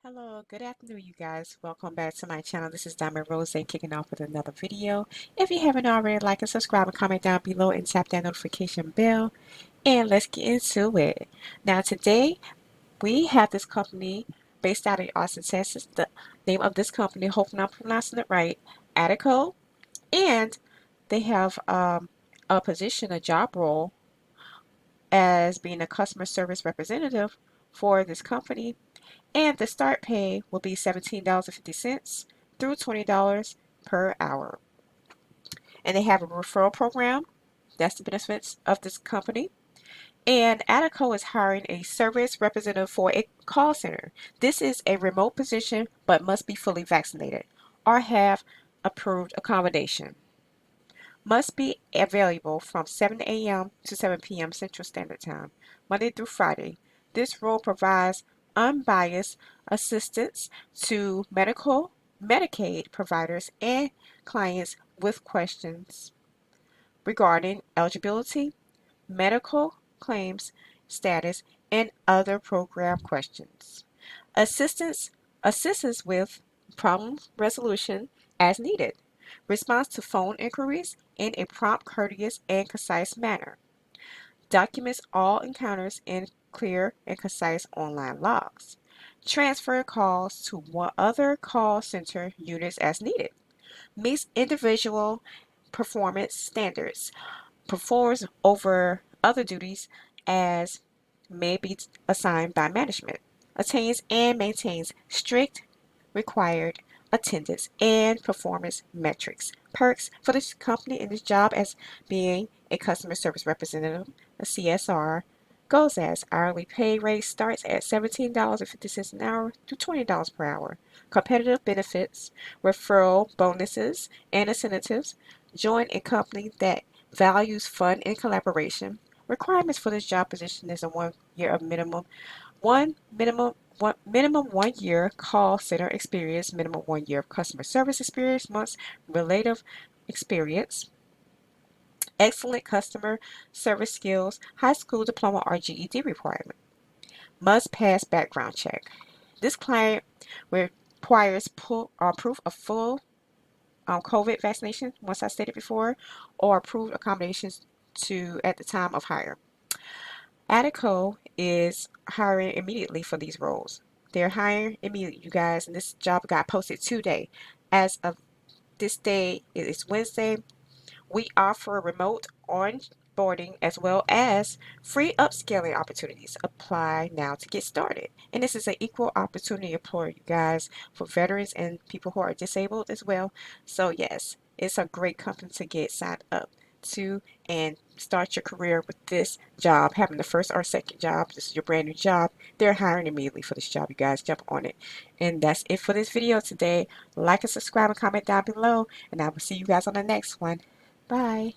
Hello, good afternoon, you guys. Welcome back to my channel. This is Diamond Rose kicking off with another video. If you haven't already, like and subscribe and comment down below and tap that notification bell. And let's get into it. Now, today we have this company based out of Austin, Texas. The name of this company, hoping I'm pronouncing it right, Adecco. And they have a position, a job role as being a customer service representative for this company. And the start pay will be $17.50 through $20 per hour. And they have a referral program. That's the benefits of this company. And Adecco is hiring a service representative for a call center. This is a remote position but must be fully vaccinated or have approved accommodation. Must be available from 7 a.m. to 7 p.m. Central Standard Time, Monday through Friday. This role provides unbiased assistance to Medicaid providers and clients with questions regarding eligibility, medical claims status, and other program questions. Assistance Assistance with problem resolution as needed. Response to phone inquiries in a prompt, courteous, and concise manner. Documents all encounters in clear and concise online logs. Transfer calls to one other call center units as needed. Meets individual performance standards. Performs over other duties as may be assigned by management. Attains and maintains strict required attendance and performance metrics. Perks for this company in this job as being a customer service representative, a CSR, goes as hourly pay rate starts at $17.50 an hour to $20 per hour. Competitive benefits, referral bonuses and incentives. Join a company that values fun and collaboration. Requirements for this job position is a 1 year of minimum 1 year call center experience, minimum 1 year of customer service experience, months relative experience, excellent customer service skills, high school diploma or GED requirement. Must pass background check. This client requires proof of full COVID vaccination, once I stated before, or approved accommodations to at the time of hire. Adecco is hiring immediately for these roles. They're hiring immediately, you guys, and this job got posted today. As of this day, it is Wednesday. We offer remote onboarding as well as free upscaling opportunities. Apply now to get started. And this is an equal opportunity employer, you guys, for veterans and people who are disabled as well. So yes, it's a great company to get signed up to and start your career with this job. Having the first or second job, this is your brand new job. They're hiring immediately for this job. You guys jump on it. And that's it for this video today. Like and subscribe and comment down below. And I will see you guys on the next one. Bye.